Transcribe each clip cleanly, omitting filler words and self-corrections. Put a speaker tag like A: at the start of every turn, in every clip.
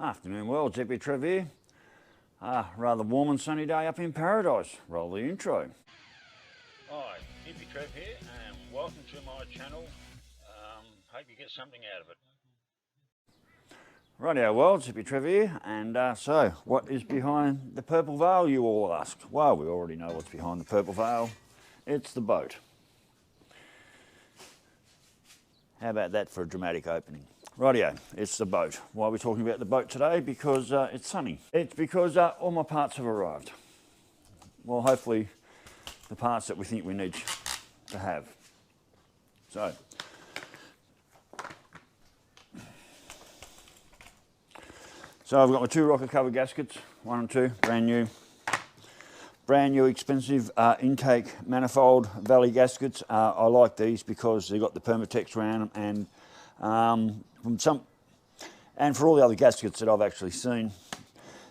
A: Afternoon world, Hippy Trev here. Rather warm and sunny day up in paradise. Roll the intro.
B: Hi, Hippy Trev here and welcome to my channel. Hope you get something out of it.
A: Rightio world, Hippy Trev here, and so what is behind the purple veil, you all ask? Well, we already know what's behind the purple veil. It's the boat. How about that for a dramatic opening? Rightio, it's the boat. Why are we talking about the boat today? Because it's sunny. It's because all my parts have arrived. Well, hopefully the parts that we think we need to have. So, I've got my two rocker cover gaskets, 1 and 2, brand new expensive intake manifold valley gaskets. I like these because they've got the Permatex around them, and for all the other gaskets that I've actually seen,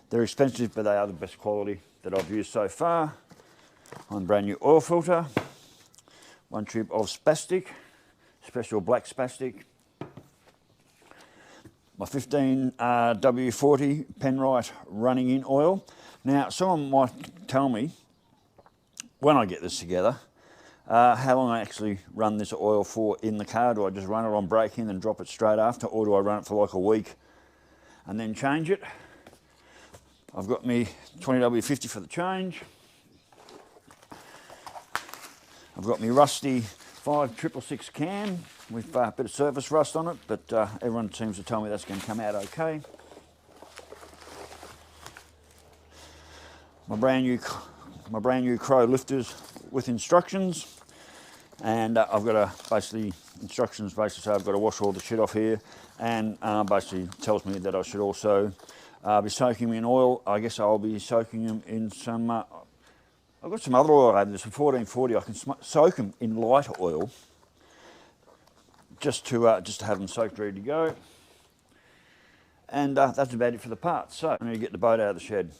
A: they're expensive, but they are the best quality that I've used so far. One brand new oil filter, 1 tube of spastic, special black spastic, my 15 W40 Penrite running in oil. Now, someone might tell me, when I get this together, how long I actually run this oil for in the car. Do I just run it on break-in and drop it straight after, or do I run it for like a week and then change it? I've got me 20W50 for the change. I've got me rusty 5666 can with a bit of surface rust on it, but everyone seems to tell me that's going to come out okay. My brand new Crow lifters with instructions, and I've got instructions basically say I've got to wash all the shit off here, and basically tells me that I should also be soaking them in oil. I guess I'll be soaking them in some. I've got some other oil over there, some 1440. I can soak them in light oil, just to have them soaked, ready to go. And that's about it for the parts. So I need to get the boat out of the shed.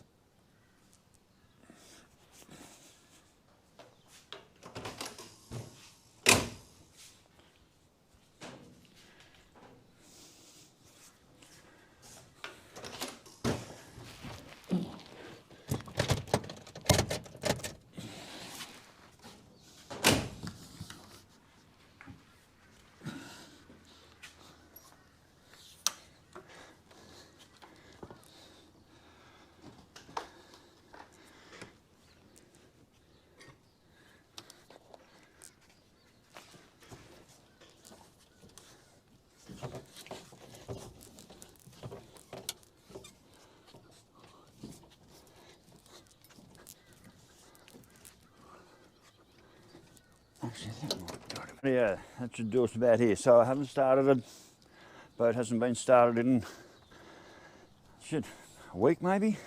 A: Yeah, that should do us about here. So I haven't started it. Boat hasn't been started in a week maybe.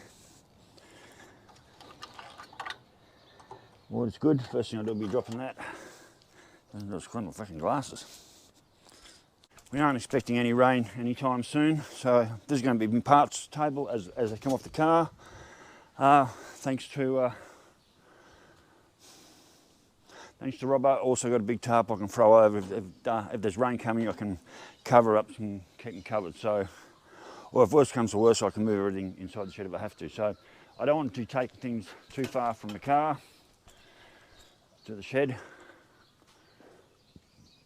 A: Water's good. First thing I'll do will be dropping that. And just clean my fucking glasses. We aren't expecting any rain anytime soon, so this is going to be my parts table as they come off the car. Thanks to Robbo. Also got a big tarp I can throw over. If there's rain coming, I can cover up and keep them covered. So, or if worse comes to worse, I can move everything inside the shed if I have to. So I don't want to take things too far from the car to the shed.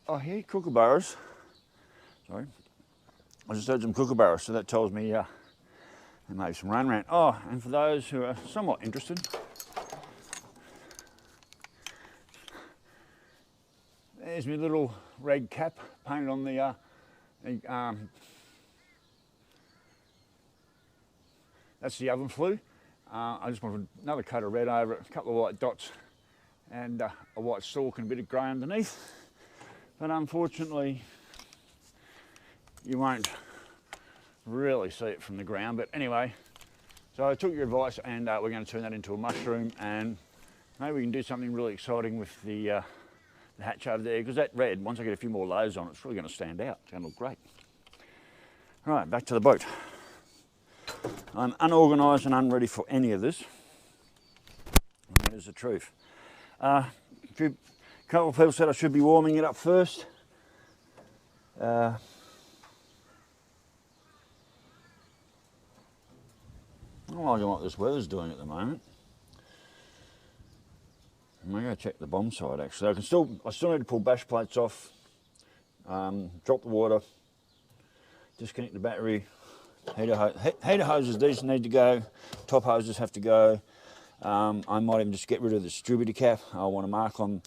A: Oh, here, kookaburras. Sorry. I just heard some kookaburras, so that tells me there may be some rain around. Oh, and for those who are somewhat interested, there's my little red cap painted on the that's the oven flue. I just wanted another coat of red over it, a couple of white dots, and a white stalk and a bit of grey underneath. But unfortunately, you won't really see it from the ground. But anyway, so I took your advice, and we're going to turn that into a mushroom, and maybe we can do something really exciting with the hatch over there, because that red, once I get a few more layers on, it's really going to stand out. It's going to look great. Right, back to the boat. I'm unorganised and unready for any of this. And that is the truth. A couple of people said I should be warming it up first. I don't like what this weather's doing at the moment. I'm going to go check the bomb side actually. I still need to pull bash plates off, drop the water, disconnect the battery. Heater hoses, these need to go, top hoses have to go. I might even just get rid of the distributor cap. I want to mark on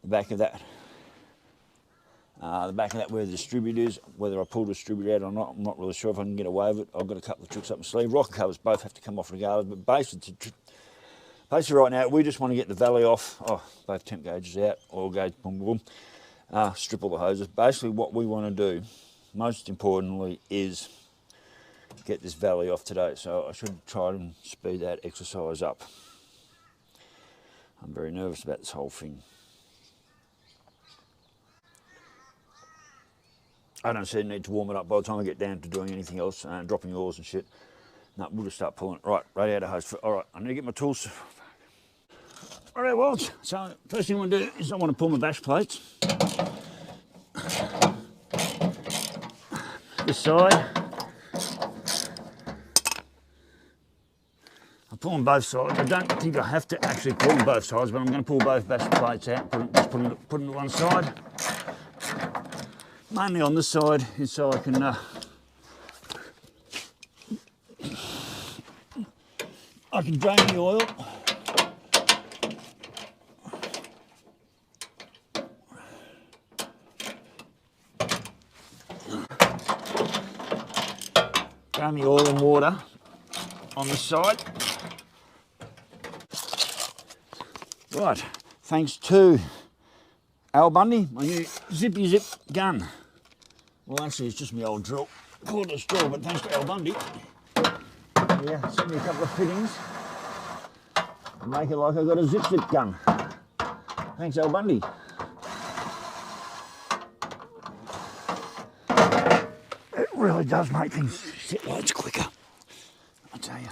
A: the back of that. Where the distributor is, whether I pull the distributor out or not, I'm not really sure if I can get away with it. I've got a couple of tricks up my sleeve. Rocker covers both have to come off regardless, but basically right now we just want to get the valley off. Oh, both temp gauges out, oil gauge, boom, boom, strip all the hoses. Basically what we want to do, most importantly, is get this valley off today. So I should try and speed that exercise up. I'm very nervous about this whole thing. I don't see the need to warm it up by the time I get down to doing anything else, dropping oils and shit. No, we'll just start pulling it. Right, radiator hose. All right, I need to get my tools. All right, well, so first thing I want to do is I want to pull my bash plates. This side. I pull on both sides. I don't think I have to actually pull on both sides, but I'm going to pull both bash plates out, put them to one side. Mainly on this side is so I can drain the oil. Drain the oil and water on this side. Right, thanks to Al Bundy, my new zippy zip gun. Well, actually, it's just my old drill. Call it a straw, but thanks to Al Bundy. Yeah, sent me a couple of fittings. Make it like I got a zip gun. Thanks, Al Bundy. It really does make things shit loads quicker, I tell you.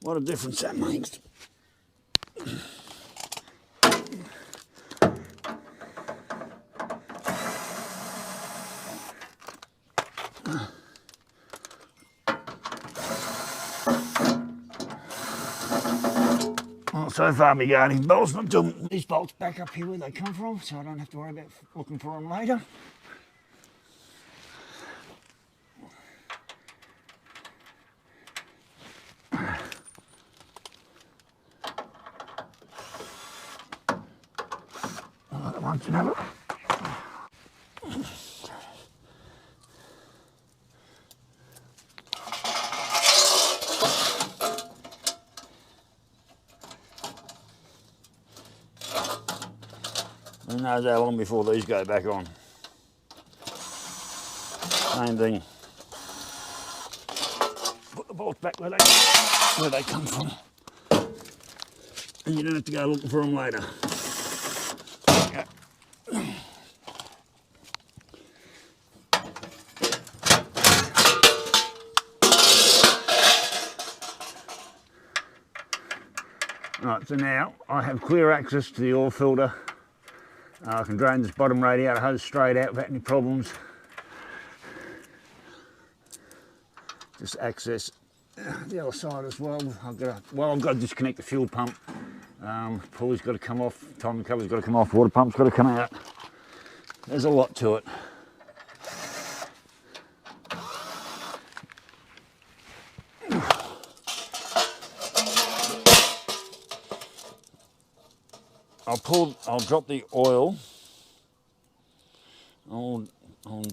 A: What a difference that makes. Well, so far my guarding bolts, not doing these bolts back up here where they come from, so I don't have to worry about looking for them later. Once another. Who knows how long before these go back on. Same thing. Put the bolts back where they come from. And you don't have to go looking for them later. Right, so now I have clear access to the oil filter. I can drain this bottom radiator hose straight out without any problems. Just access the other side as well. I've got to disconnect the fuel pump. Pulley's got to come off, timing cover's got to come off, water pump's got to come out. There's a lot to it. I'll drop the oil. I'll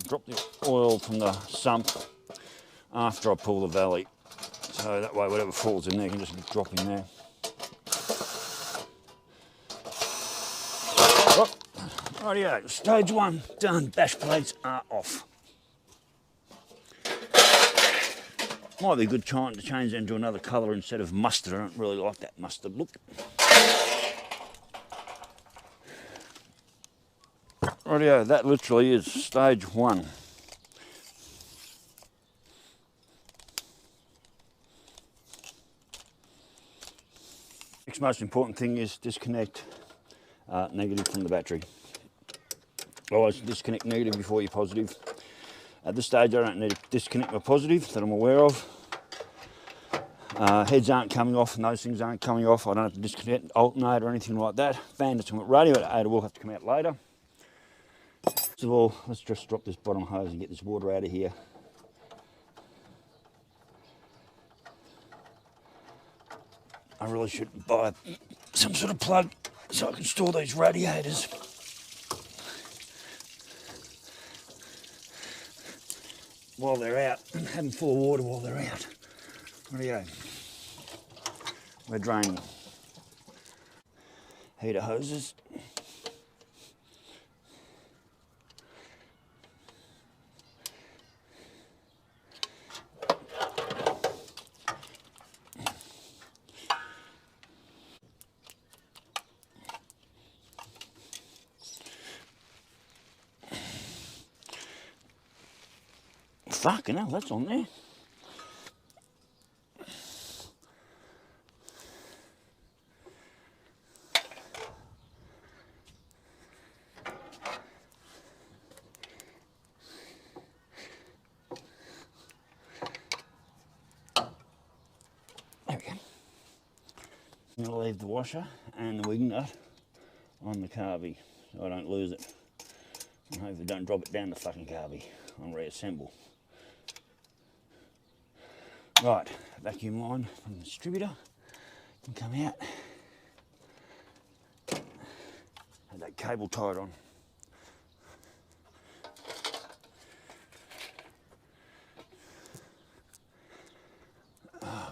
A: drop the oil from the sump after I pull the valley. So that way whatever falls in there can just drop in there. Oh, rightio, stage one done. Bash plates are off. Might be a good time to change into another colour instead of mustard. I don't really like that mustard look. Rightio, that literally is stage one. Next most important thing is disconnect negative from the battery. Always disconnect negative before you're positive. At this stage I don't need to disconnect my positive that I'm aware of. Heads aren't coming off and those things aren't coming off. I don't have to disconnect, alternate or anything like that. Fan that's on radiator will have to come out later. First of all, let's just drop this bottom hose and get this water out of here. I really should buy some sort of plug so I can store these radiators. While they're out, and have them full of water while they're out. Rightio. We're draining. Heater hoses. Fucking hell, that's on there. There we go. I'm going to leave the washer and the wing nut on the carby so I don't lose it. And hopefully don't drop it down the fucking carby and reassemble. Right, vacuum line from the distributor can come out. Have that cable tied on.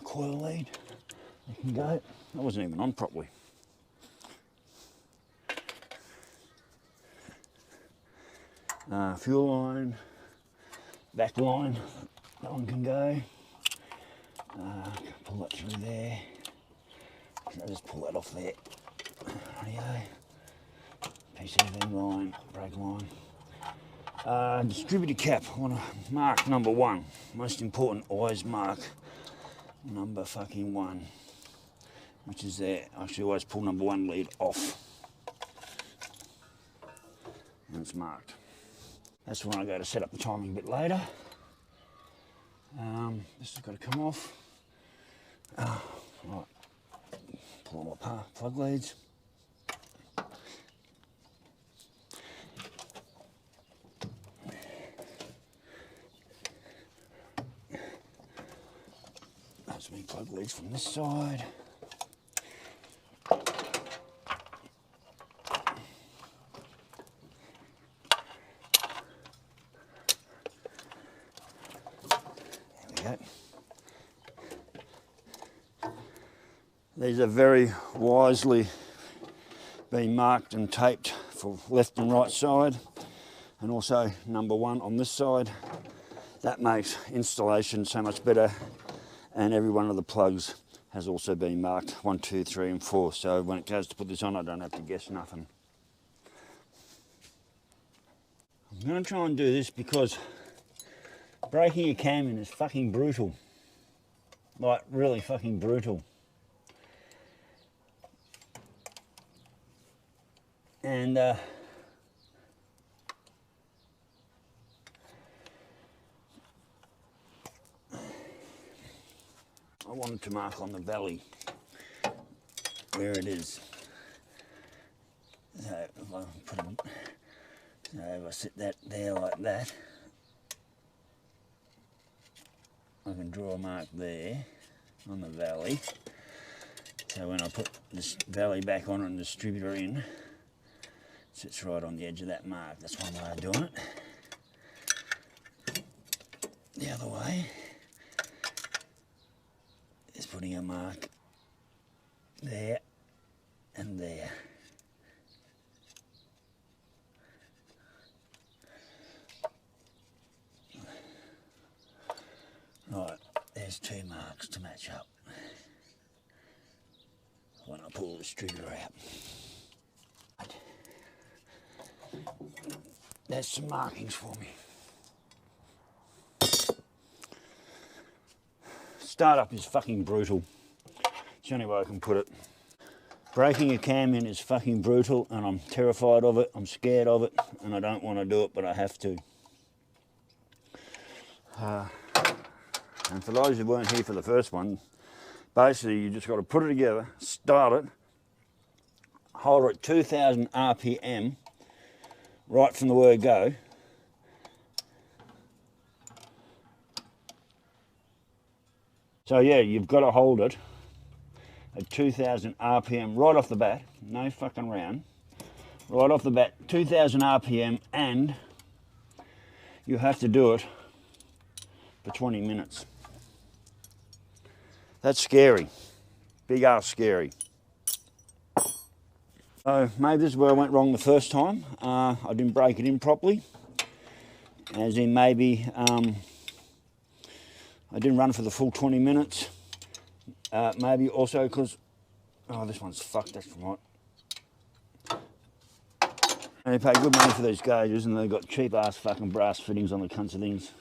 A: Coil lead, it can go. That wasn't even on properly. Fuel line, back line, that one can go. Pull that through there. I'll just pull that off there. Rightio. PCV line, brake line. Distributor cap, I want to mark number 1. Most important, always mark number fucking 1, which is there. I should always pull number 1 lead off. And it's marked. That's when I go to set up the timing a bit later. This has got to come off. Right. Pull on my plug leads. That's me plug leads from this side. There we go. These are very wisely being marked and taped for left and right side, and also number 1 on this side. That makes installation so much better, and every one of the plugs has also been marked 1, 2, 3 and 4, so when it goes to put this on I don't have to guess nothing. I'm going to try and do this because breaking a cam in is fucking brutal, like really fucking brutal. And I wanted to mark on the valley where it is. So if I put them, so if I sit that there like that, I can draw a mark there on the valley. So when I put this valley back on and the distributor in, it sits right on the edge of that mark. That's one way of doing it. The other way is putting a mark there and there. Right, there's 2 marks to match up when I pull the distributor out. There's some markings for me. Startup is fucking brutal. It's the only way I can put it.
B: Breaking a cam in is fucking brutal, and I'm terrified of it, I'm scared of it, and I don't want to do it, but I have to. And for those who weren't here for the first one, basically you just got to put it together, start it, hold it at 2000 RPM, right from the word go. So yeah, you've got to hold it at 2000 RPM right off the bat, no fucking round, right off the bat, 2000 RPM, and you have to do it for 20 minutes. That's scary, big ass scary. So maybe this is where I went wrong the first time. I didn't break it in properly, as in maybe I didn't run for the full 20 minutes. Maybe also because, oh, this one's fucked, that's right. And they pay good money for these gauges, and they've got cheap ass fucking brass fittings on the cunts of things.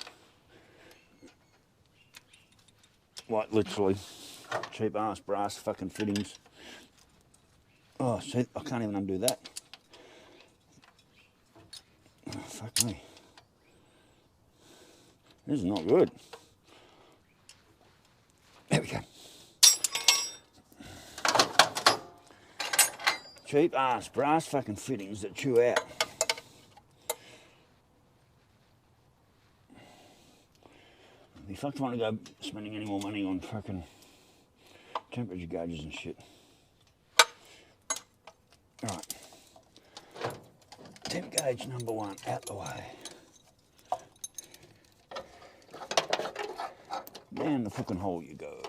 B: Like literally, cheap ass brass fucking fittings. Oh shit, I can't even undo that. Oh, fuck me. This is not good. There we go. Cheap ass brass fucking fittings that chew out. If fucked want to go spending any more money on fucking temperature gauges and shit. Alright. Temp gauge number 1 out the way. Down the fucking hole you go.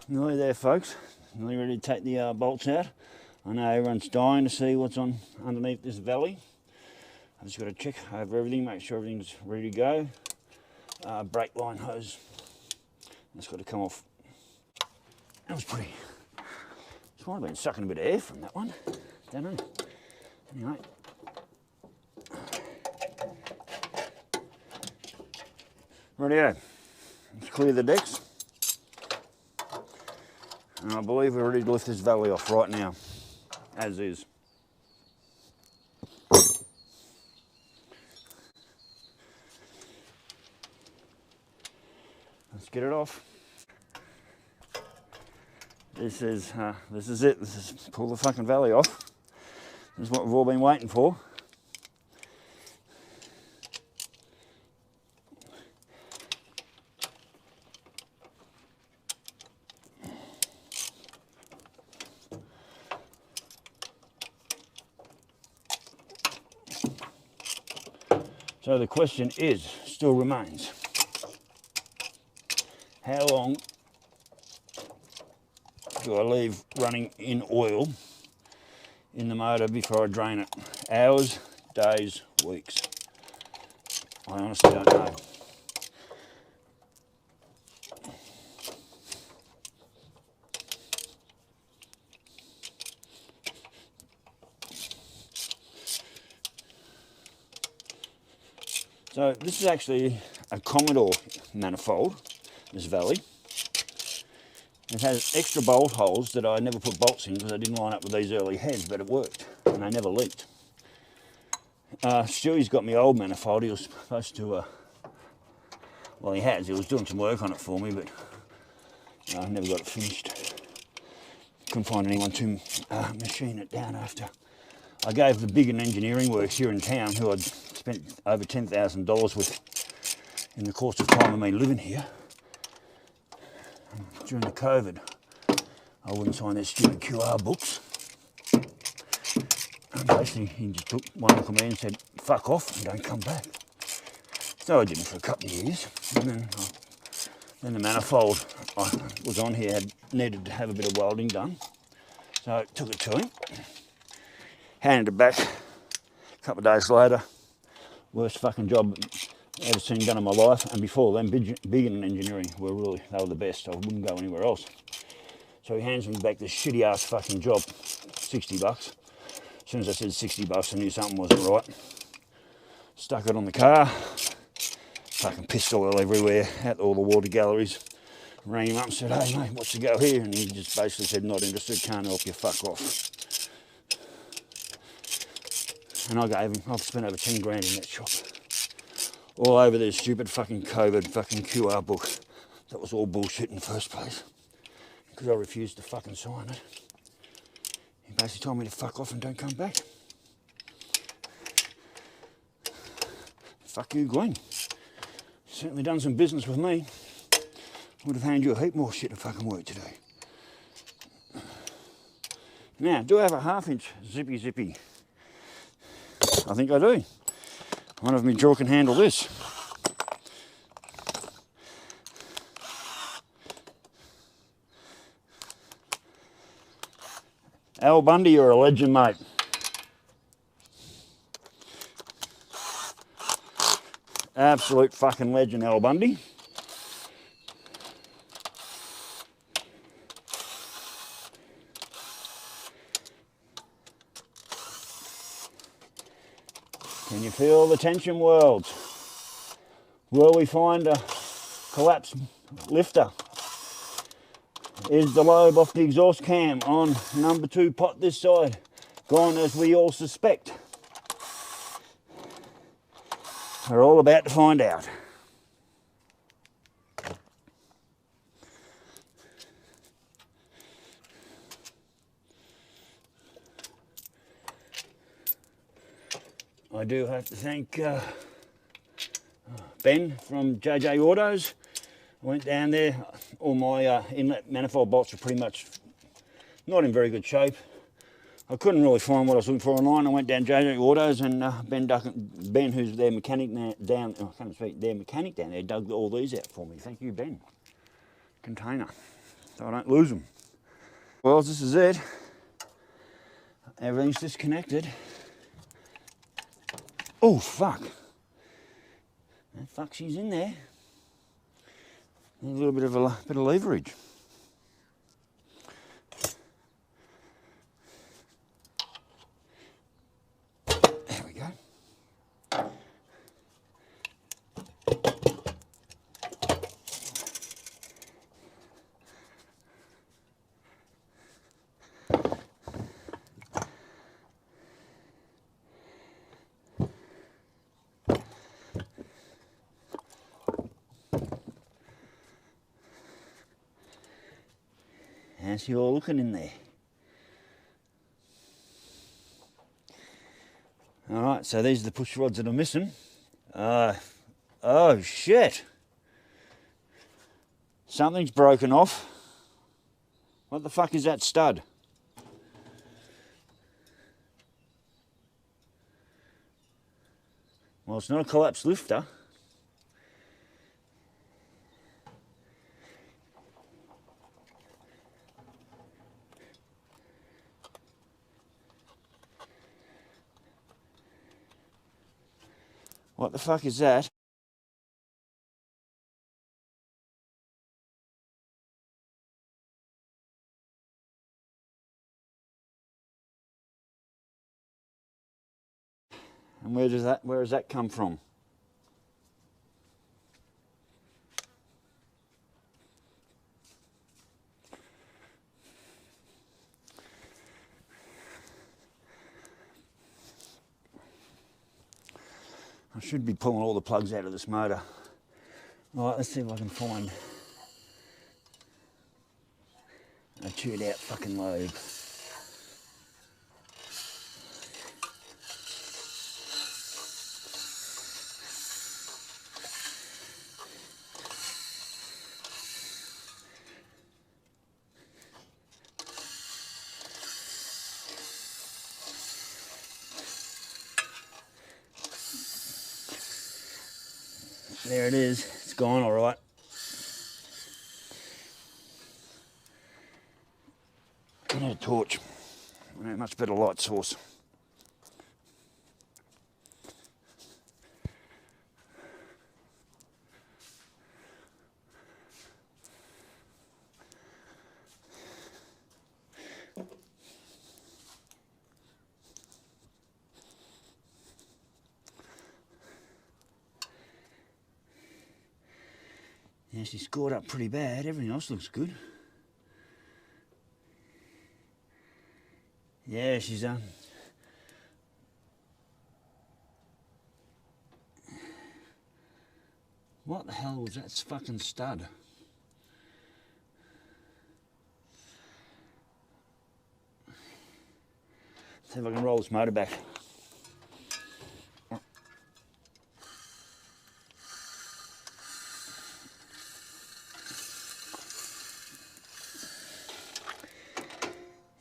B: Nearly there, folks. Nearly ready to take the bolts out. I know everyone's dying to see what's on underneath this valley. I've just got to check over everything, make sure everything's ready to go. Brake line hose. That's got to come off. That was pretty. Just might have been sucking a bit of air from that one. Don't know. Anyway. Rightio. Let's clear the decks. And I believe we're ready to lift this valley off right now, as is. Let's get it off. This is it. This is pull the fucking valley off. This is what we've all been waiting for. So the question still remains, how long do I leave running in oil in the motor before I drain it? Hours, days, weeks? I honestly don't know. So this is actually a Commodore manifold, this valley. It has extra bolt holes that I never put bolts in because I didn't line up with these early heads, but it worked and they never leaked. Stewie's got my old manifold. He was supposed to, well, he was doing some work on it for me, but I never got it finished. Couldn't find anyone to machine it down after. I gave the Big and Engineering Works here in town, who I'd spent over $10,000 with in the course of time of me living here. During the COVID, I wouldn't sign their stupid QR books. And basically, he just took one look at me and said, fuck off and don't come back. So I did it for a couple of years. And then the manifold I was on here needed to have a bit of welding done. So I took it to him, handed it back. A couple of days later, worst fucking job I've ever seen done in my life. And before then, Big and Engineering they were the best. I wouldn't go anywhere else. So he hands me back this shitty ass fucking job, 60 bucks. As soon as I said 60 bucks, I knew something wasn't right. Stuck it on the car, fucking pissed oil everywhere at all the water galleries. Rang him up and said, hey mate, what's the go here? And he just basically said, not interested, can't help you, fuck off. And I've spent over 10 grand in that shop. All over their stupid fucking COVID fucking QR book. That was all bullshit in the first place. Because I refused to fucking sign it. He basically told me to fuck off and don't come back. Fuck you, Glenn. Certainly done some business with me. Would have handed you a heap more shit of fucking work to do. Now, do I have a 1/2 inch zippy? I think I do. I wonder if my jaw can handle this. Al Bundy, you're a legend, mate. Absolute fucking legend, Al Bundy. Can you feel the tension, world? Will we find a collapsed lifter? Is the lobe off the exhaust cam on number 2 pot this side gone as we all suspect? We're all about to find out. I do have to thank Ben from JJ Autos. I went down there, all my inlet manifold bolts are pretty much not in very good shape. I couldn't really find what I was looking for online. I went down JJ Autos and Ben, who's their mechanic down there, dug all these out for me. Thank you, Ben. Container, so I don't lose them. Well, this is it. Everything's disconnected. Oh, fuck. That fuck, she's in there. A little bit of leverage. There we go. How's you all looking in there? Alright, so these are the push rods that are missing. Oh shit! Something's broken off. What the fuck is that stud? Well, it's not a collapsed lifter. What the fuck is that? And where does that come from? I should be pulling all the plugs out of this motor. Right, let's see if I can find a chewed out fucking lobe. There it is, it's gone all right. I need a torch. I need a much better light source. Yeah, she scored up pretty bad. Everything else looks good. Yeah, she's what the hell was that fucking stud? See if I can roll this motor back.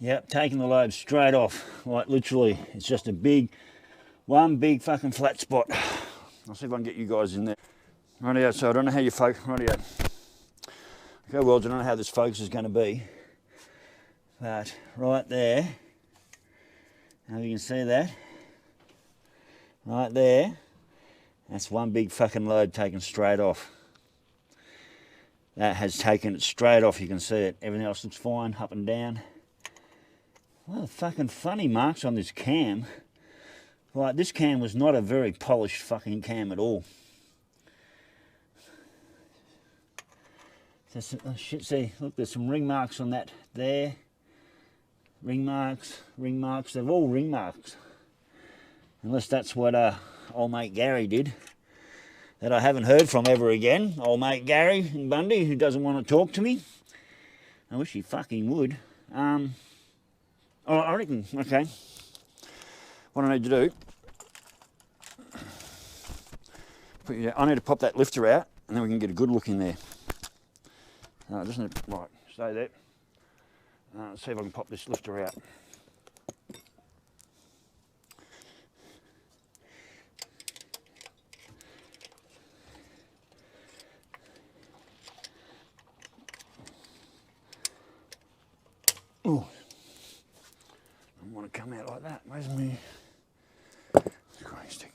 B: Yep, taking the lobe straight off. Like literally, it's just one big fucking flat spot. I'll see if I can get you guys in there. Rightio, so I don't know how you focus. Rightio. Okay, well, I don't know how this focus is going to be. But right there, now you can see that. Right there, that's one big fucking load taken straight off. That has taken it straight off, you can see it. Everything else looks fine, up and down. Well, fucking funny marks on this cam. Like, this cam was not a very polished fucking cam at all. Oh shit, see, look, there's some ring marks on that there. Ring marks, they're all ring marks. Unless that's what old mate Gary did. That I haven't heard from ever again. Old mate Gary in Bundy, who doesn't want to talk to me. I wish he fucking would. Oh, I reckon, okay. What I need to do, I need to pop that lifter out and then we can get a good look in there. I just need to, right, stay there. Let's see if I can pop this lifter out. Oh, I don't want to come out like that. Where's my screwing stick?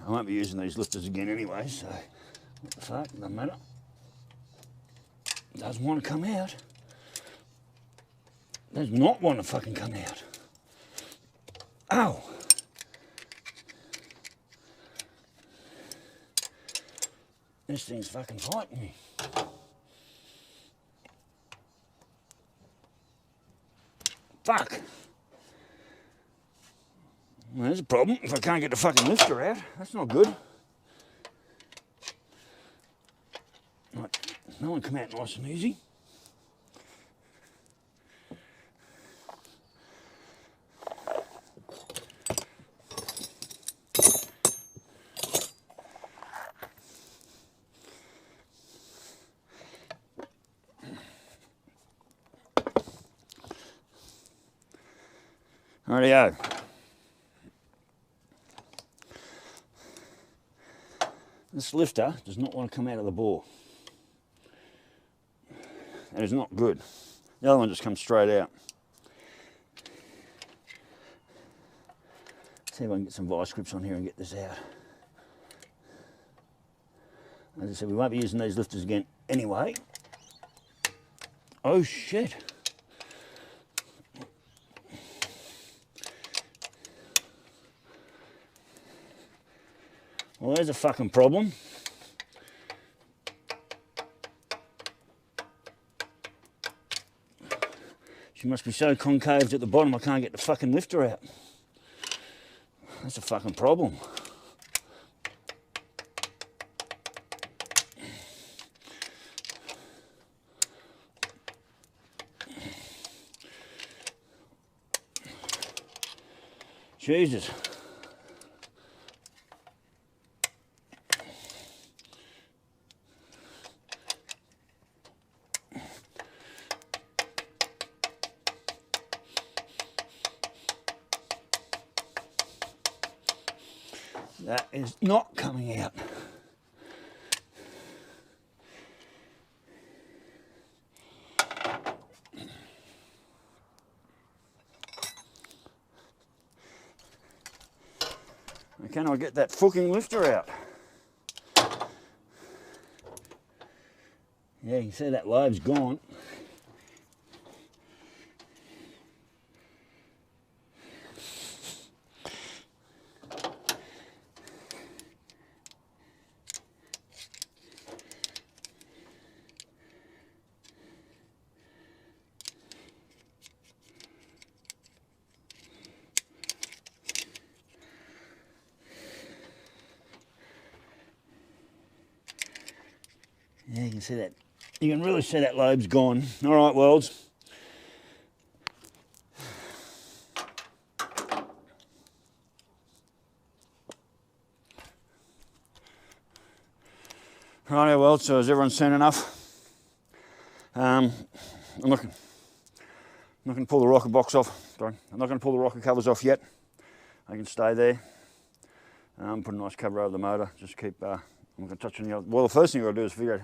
B: I won't be using these lifters again anyway, so what the fuck, doesn't matter. Doesn't want to come out. Does not want to fucking come out. Ow! This thing's fucking fighting me. Fuck! Well, there's a problem if I can't get the fucking lifter out. That's not good. Right, no one come out nice and easy. Rightio. This lifter does not want to come out of the bore. That is not good. The other one just comes straight out. See if I can get some vice grips on here and get this out. As I said, we won't be using these lifters again anyway. Oh shit. Well, there's a fucking problem. She must be so concaved at the bottom I can't get the fucking lifter out. That's a fucking problem. Jesus. That is not coming out. Can I get that fucking lifter out? Yeah, you can see that lobe's gone. Yeah, you can see that. You can really see that lobe's gone. All right, worlds. Righto, well, so has everyone seen enough? I'm not going to pull the rocker box off. Sorry, I'm not going to pull the rocker covers off yet. They can stay there. Put a nice cover over the motor. Just keep. I'm not going to touch any other. Well, the first thing I've got to do is figure out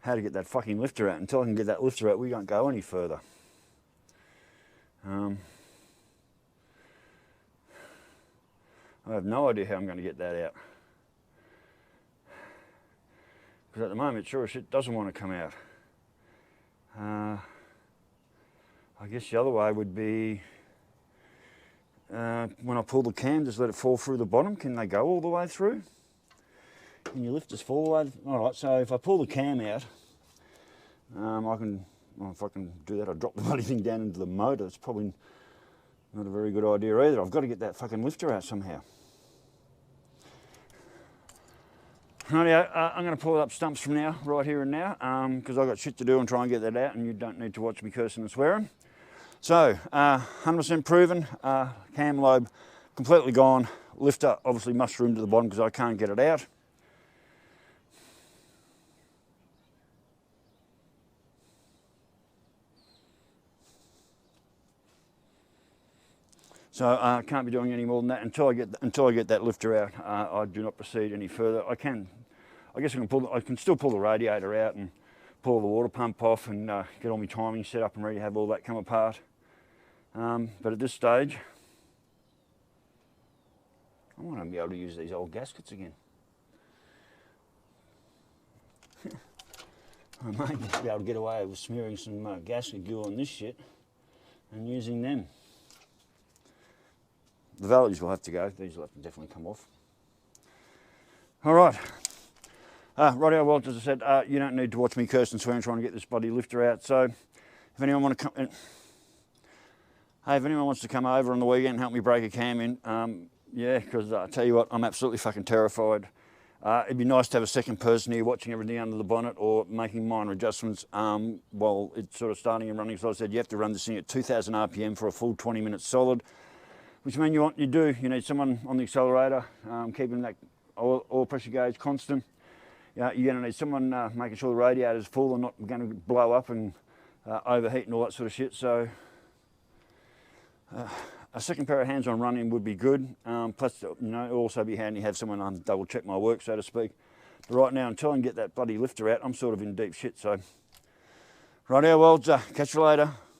B: how to get that fucking lifter out. Until I can get that lifter out, we won't go any further. I have no idea how I'm going to get that out. Because at the moment, sure as shit doesn't want to come out. I guess the other way would be when I pull the cam, just let it fall through the bottom. Can they go all the way through? Can your lifters fall all the way? All right, so if I pull the cam out, I can, well, if I can do that, I'll drop the bloody thing down into the motor. It's probably not a very good idea either. I've got to get that fucking lifter out somehow. Rightio, I'm going to pull up stumps from now, right here and now, because I've got shit to do and try and get that out, and you don't need to watch me cursing and swearing. So, 100% proven, cam lobe completely gone, lifter obviously mushroomed to the bottom because I can't get it out. So I can't be doing any more than that until I get that lifter out. I do not proceed any further. I guess I can still pull the radiator out and pull the water pump off and get all my timing set up and ready to have all that come apart. But at this stage, I want to be able to use these old gaskets again. I might just be able to get away with smearing some gasket glue on this shit and using them. The values will have to go. These will have to definitely come off. All right. Rightio, well, as I said, you don't need to watch me curse and swear and trying to get this bloody lifter out. So if anyone want to come, hey, if anyone wants to come over on the weekend and help me break a cam in, yeah, because I tell you what, I'm absolutely fucking terrified. It'd be nice to have a second person here watching everything under the bonnet or making minor adjustments while it's sort of starting and running. So I said you have to run this thing at 2,000 RPM for a full 20 minutes solid, which means you need someone on the accelerator keeping that oil pressure gauge constant. You're going to need someone making sure the radiator's full and not going to blow up and overheat and all that sort of shit. So a second pair of hands on running would be good. Plus, it'll also be handy to have someone double check my work, so to speak. But right now, until I can get that bloody lifter out, I'm sort of in deep shit. So, rightio, well, catch you later.